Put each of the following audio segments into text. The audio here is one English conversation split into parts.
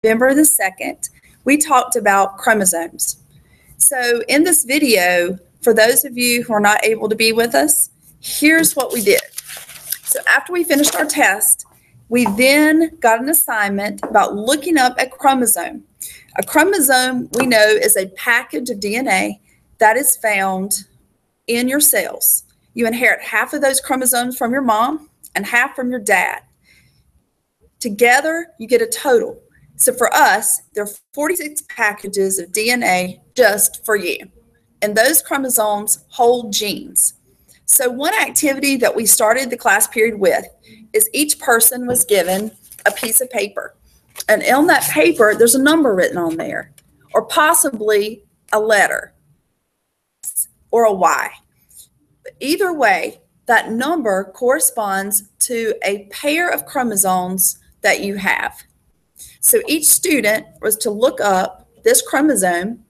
November the 2nd, we talked about chromosomes. So in this video, for those of you who are not able to be with us, here's what we did. So after we finished our test, we then got an assignment about looking up a chromosome. A chromosome, we know, is a package of DNA that is found in your cells. You inherit half of those chromosomes from your mom and half from your dad. Together, you get a total. So for us, there are 46 packages of DNA just for you. And those chromosomes hold genes. So one activity that we started the class period with is each person was given a piece of paper. And on that paper, there's a number written on there, or possibly a letter or a Y. But either way, that number corresponds to a pair of chromosomes that you have. So each student was to look up this chromosome,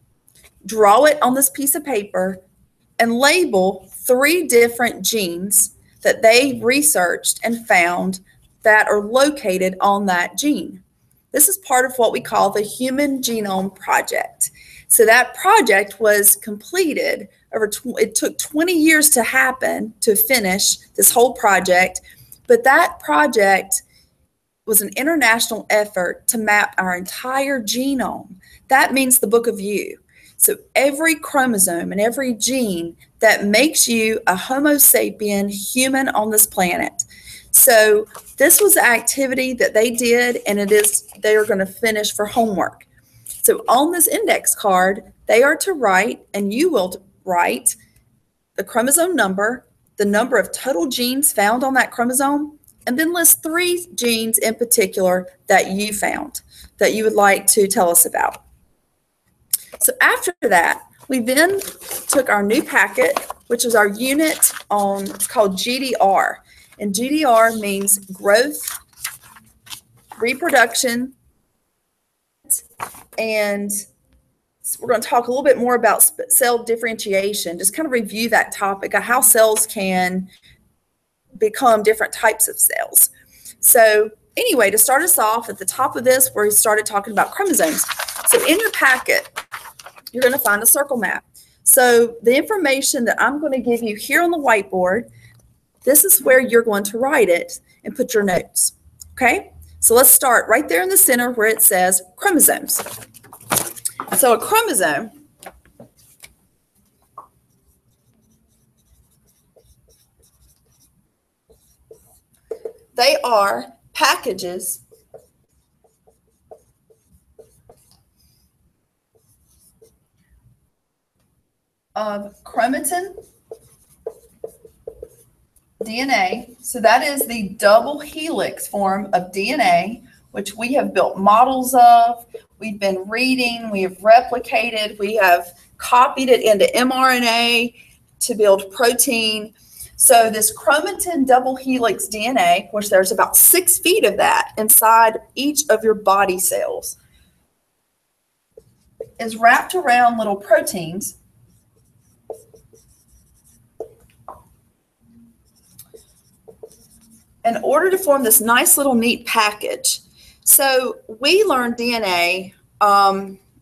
draw it on this piece of paper, and label 3 different genes that they researched and found that are located on that gene. This is part of what we call the Human Genome Project. So that project was completed it took 20 years to happen, to finish this whole project, but that project was an international effort to map our entire genome. That means the book of you. So every chromosome and every gene that makes you a Homo sapien human on this planet. So this was the activity that they did, and they are going to finish for homework. So on this index card, they are to write, and you will write the chromosome number, the number of total genes found on that chromosome, and then list 3 genes in particular that you found that you would like to tell us about. So after that, we then took our new packet, which is our unit on, it's called GDR. And GDR means growth, reproduction, and we're going to talk a little bit more about cell differentiation, just kind of review that topic of how cells can become different types of cells. So anyway, to start us off at the top of this, where we started talking about chromosomes. So in your packet, you're going to find a circle map. So the information that I'm going to give you here on the whiteboard, this is where you're going to write it and put your notes. Okay? So let's start right there in the center where it says chromosomes. So a chromosome they are packages of chromatin DNA. So that is the double helix form of DNA, which we have built models of. We've been reading, we have replicated, we have copied it into mRNA to build protein. So this chromatin double helix DNA, which there's about 6 feet of that inside each of your body cells, is wrapped around little proteins in order to form this nice little neat package. So we learned DNA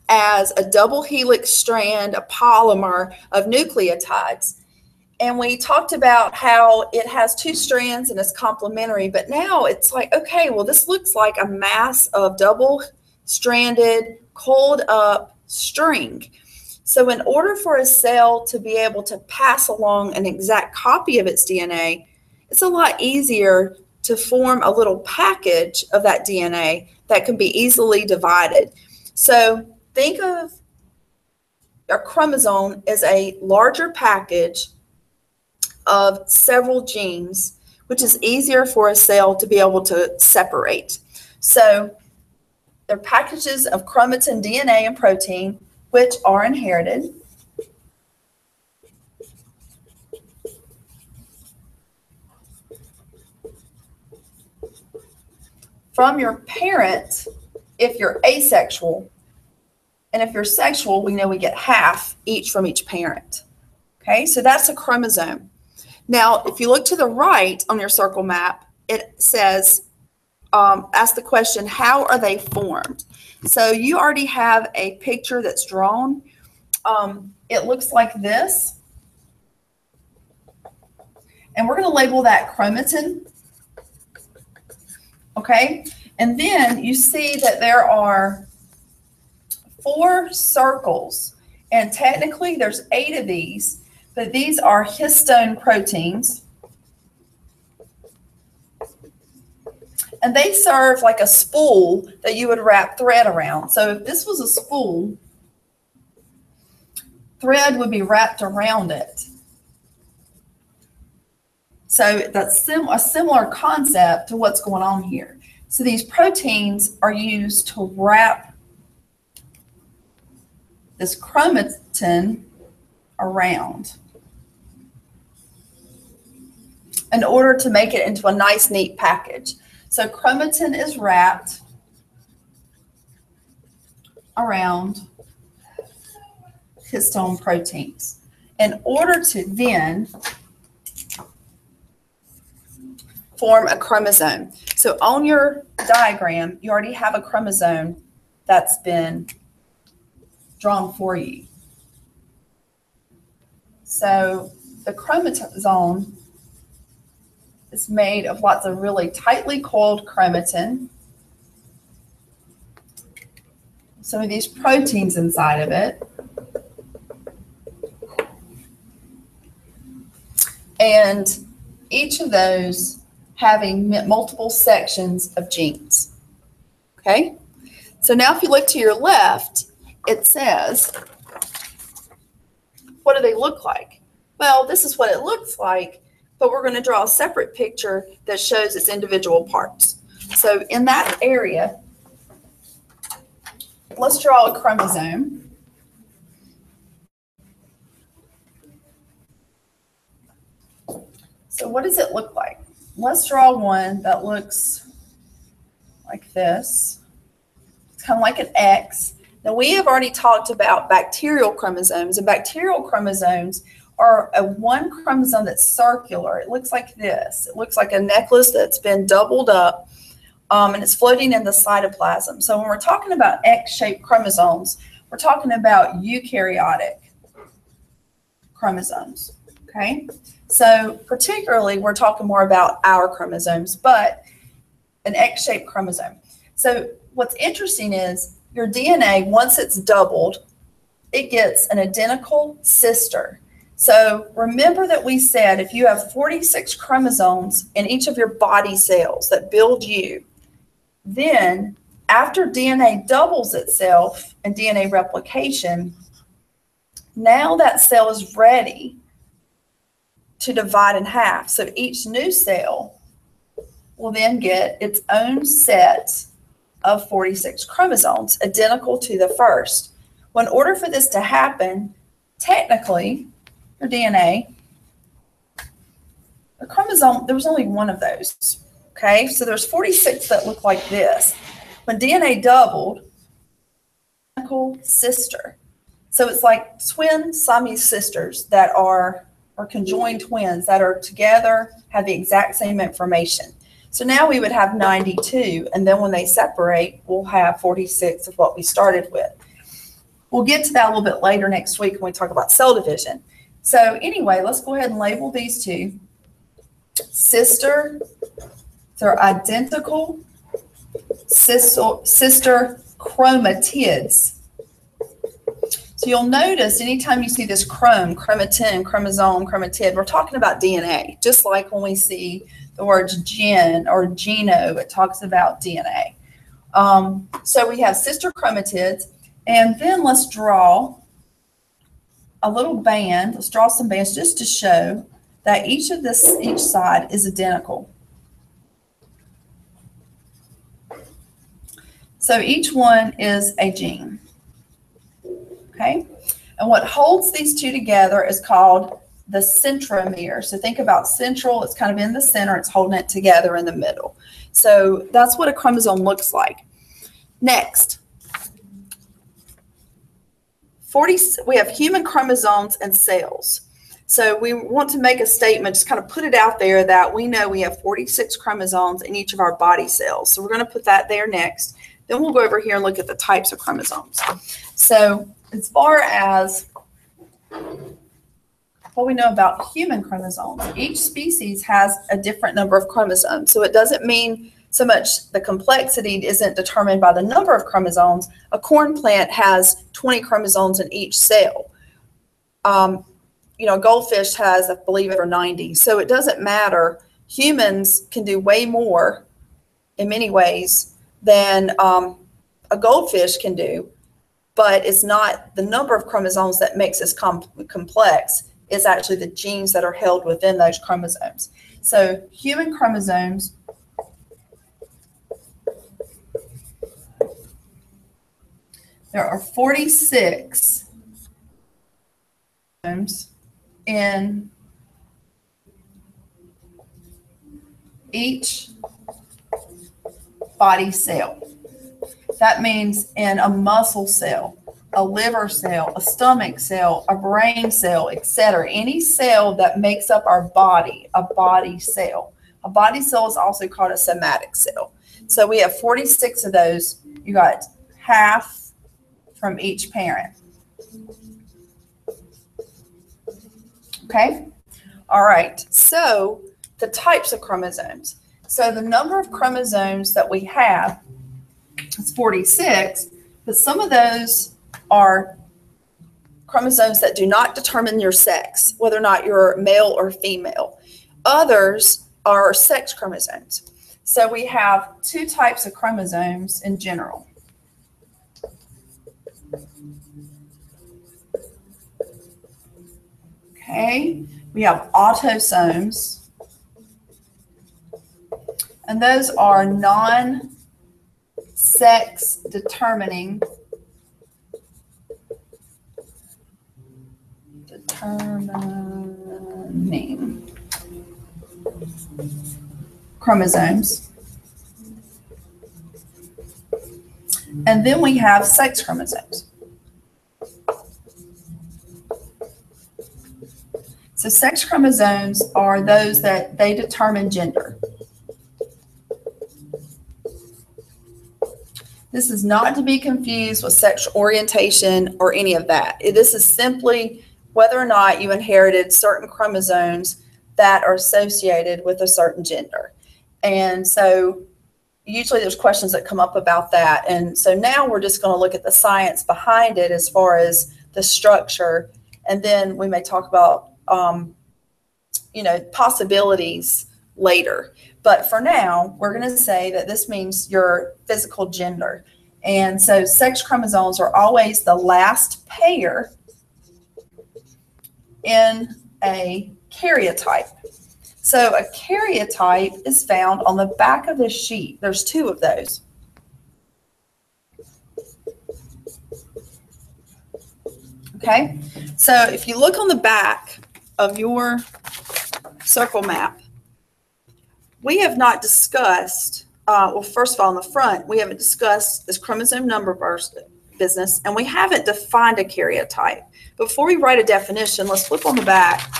as a double helix strand, a polymer of nucleotides. And we talked about how it has 2 strands and it's complementary, but now it's like, okay, well, this looks like a mass of double-stranded, coiled up string. So in order for a cell to be able to pass along an exact copy of its DNA, it's a lot easier to form a little package of that DNA that can be easily divided. So think of a chromosome as a larger package of several genes, which is easier for a cell to be able to separate. So they're packages of chromatin DNA and protein, which are inherited. From your parent, if you're asexual, and if you're sexual, we know we get half each from each parent. Okay, so that's a chromosome. Now, if you look to the right on your circle map, it says ask the question, how are they formed? So you already have a picture that's drawn. It looks like this. And we're going to label that chromatin. Okay. And then you see that there are 4 circles. And technically there's 8 of these, but these are histone proteins. And they serve like a spool that you would wrap thread around. So if this was a spool, thread would be wrapped around it. So that's a similar concept to what's going on here. So these proteins are used to wrap this chromatin around in order to make it into a nice, neat package. So chromatin is wrapped around histone proteins in order to then form a chromosome. So on your diagram, you already have a chromosome that's been drawn for you. So the chromosome is made of lots of really tightly coiled chromatin. Some of these proteins inside of it. And each of those having multiple sections of genes. Okay? So now if you look to your left, it says, what do they look like? Well, this is what it looks like, but we're going to draw a separate picture that shows its individual parts. So in that area, let's draw a chromosome. So what does it look like? Let's draw one that looks like this. It's kind of like an X. Now we have already talked about bacterial chromosomes, and bacterial chromosomes are a one chromosome that's circular. It looks like this. It looks like a necklace that's been doubled up, and it's floating in the cytoplasm. So when we're talking about X-shaped chromosomes, we're talking about eukaryotic chromosomes, okay? So particularly, we're talking more about our chromosomes, but an X-shaped chromosome. So what's interesting is your DNA, once it's doubled, it gets an identical sister. So remember that we said if you have 46 chromosomes in each of your body cells that build you, then after DNA doubles itself in DNA replication, now that cell is ready to divide in half. So each new cell will then get its own set of 46 chromosomes, identical to the first. Well, in order for this to happen, technically, your DNA, the chromosome, there was only one of those, okay? So there's 46 that look like this. When DNA doubled, identical sister. So it's like twin Siamese sisters that are conjoined twins that are together, have the exact same information. So now we would have 92, and then when they separate, we'll have 46 of what we started with. We'll get to that a little bit later next week when we talk about cell division. So anyway, let's go ahead and label these two. Sister, they're identical sister chromatids. So you'll notice anytime you see this chromatin, chromosome, chromatid, we're talking about DNA. Just like when we see the words gen or geno, it talks about DNA. So we have sister chromatids, and then let's draw a little band. Let's draw some bands just to show that each side is identical. So each one is a gene. Okay, and what holds these two together is called the centromere. So think about central, it's kind of in the center, it's holding it together in the middle. So that's what a chromosome looks like. Next, we have human chromosomes and cells. So we want to make a statement, just kind of put it out there that we know we have 46 chromosomes in each of our body cells. So we're going to put that there next. Then we'll go over here and look at the types of chromosomes. So as far as what we know about human chromosomes, each species has a different number of chromosomes. So it doesn't mean so much the complexity isn't determined by the number of chromosomes. A corn plant has 20 chromosomes in each cell. A goldfish has, I believe, over 90. So it doesn't matter. Humans can do way more in many ways than a goldfish can do, but it's not the number of chromosomes that makes us complex. It's actually the genes that are held within those chromosomes. So human chromosomes there are 46 in each body cell. That means in a muscle cell, a liver cell, a stomach cell, a brain cell, etc. Any cell that makes up our body, a body cell. A body cell is also called a somatic cell. So we have 46 of those. You got half from each parent. Okay? All right. So the types of chromosomes. So the number of chromosomes that we have is 46, but some of those are chromosomes that do not determine your sex, whether or not you're male or female. Others are sex chromosomes. So we have two types of chromosomes in general. Okay, we have autosomes, and those are non-sex determining chromosomes. And then we have sex chromosomes. So sex chromosomes are those that they determine gender. This is not to be confused with sexual orientation or any of that. This is simply whether or not you inherited certain chromosomes that are associated with a certain gender. And so usually there's questions that come up about that. And so now we're just going to look at the science behind it as far as the structure. And then we may talk about possibilities later. But for now, we're going to say that this means your physical gender. And so sex chromosomes are always the last pair in a karyotype. So a karyotype is found on the back of this sheet. There's two of those. Okay, so if you look on the back of your circle map, we have not discussed, well, first of all, on the front, we haven't discussed this chromosome number business, and we haven't defined a karyotype. Before we write a definition, let's flip on the back,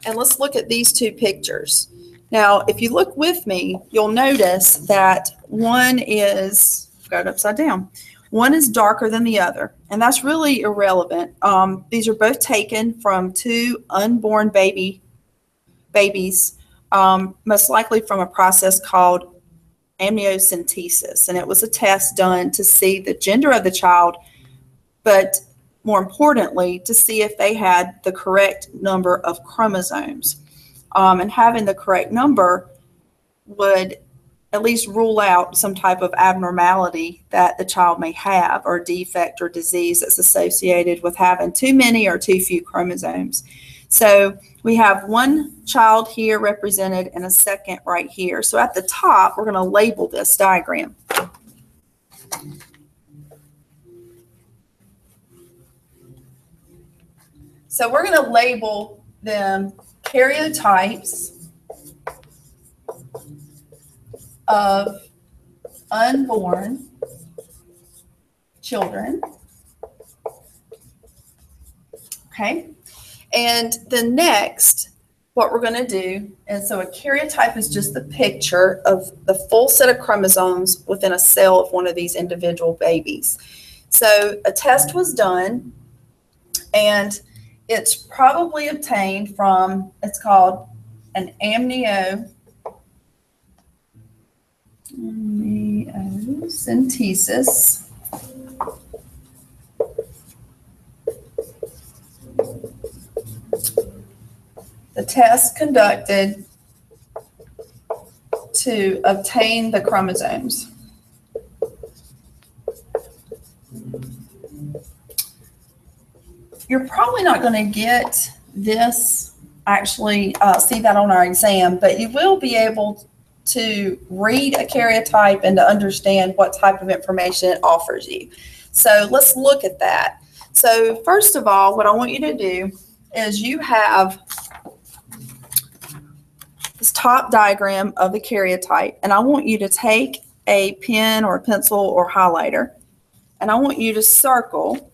and let's look at these two pictures. Now, if you look with me, you'll notice that one is, got it upside down, one is darker than the other, and that's really irrelevant. These are both taken from two unborn babies, most likely from a process called amniocentesis. And it was a test done to see the gender of the child, but more importantly, to see if they had the correct number of chromosomes. And having the correct number would at least rule out some type of abnormality that the child may have, or defect or disease that's associated with having too many or too few chromosomes. So we have one child here represented and a second right here. So at the top, we're going to label this diagram. So we're going to label them karyotypes of unborn children. Okay. And then next, what we're going to do, and so a karyotype is just the picture of the full set of chromosomes within a cell of one of these individual babies. So a test was done, and it's probably obtained from, it's called an amniocentesis. The test conducted to obtain the chromosomes. You're probably not going to get this, actually see that on our exam, but you will be able to read a karyotype and to understand what type of information it offers you. So let's look at that. So first of all, what I want you to do is you have this top diagram of the karyotype, and I want you to take a pen or a pencil or highlighter, and I want you to circle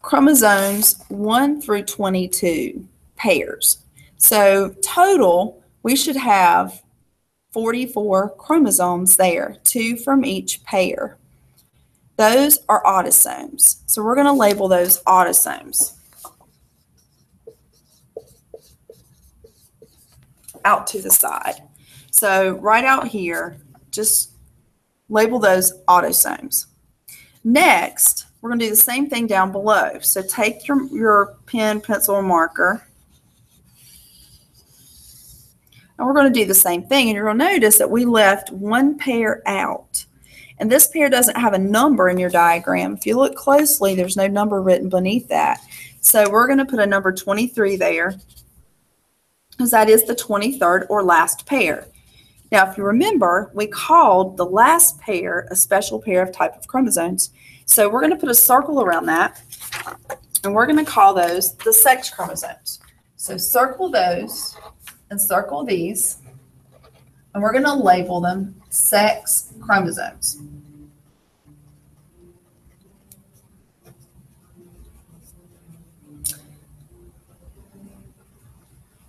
chromosomes 1 through 22 pairs. So total, we should have 44 chromosomes there, 2 from each pair. Those are autosomes. So we're going to label those autosomes out to the side. So right out here, just label those autosomes. Next, we're going to do the same thing down below. So take your pen, pencil, or marker, and we're going to do the same thing. And you're going to notice that we left one pair out. And this pair doesn't have a number in your diagram. If you look closely, there's no number written beneath that. So we're going to put a number 23 there, because that is the 23rd or last pair. Now, if you remember, we called the last pair a special pair of type of chromosomes. So we're going to put a circle around that, and we're going to call those the sex chromosomes. So circle those and circle these, and we're going to label them sex chromosomes.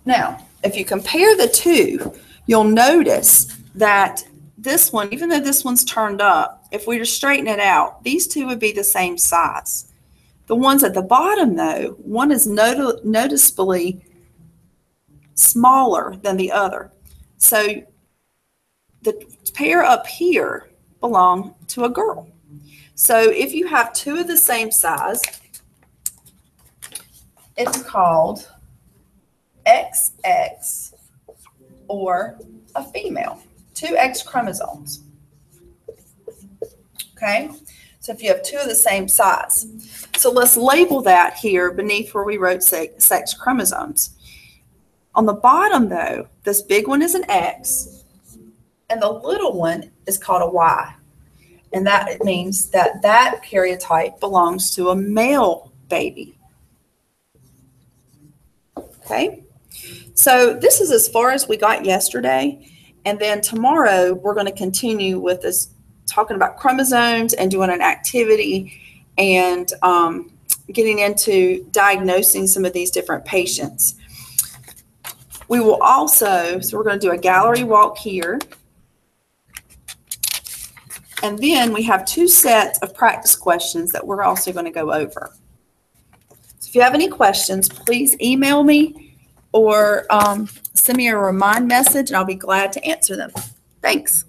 Now, if you compare the two, you'll notice that this one, even though this one's turned up, if we just straighten it out, these two would be the same size. The ones at the bottom, though, one is noticeably smaller than the other. So the pair up here belong to a girl. So if you have two of the same size, it's called XX, or a female, 2 X chromosomes. Okay, so if you have two of the same size. So let's label that here beneath where we wrote sex chromosomes. On the bottom, though, this big one is an X, and the little one is called a Y. And that means that that karyotype belongs to a male baby. Okay, so this is as far as we got yesterday. And then tomorrow, we're going to continue with this, talking about chromosomes and doing an activity and getting into diagnosing some of these different patients. We will also, so we're going to do a gallery walk here. And then we have 2 sets of practice questions that we're also going to go over. So if you have any questions, please email me or send me a remind message, and I'll be glad to answer them. Thanks.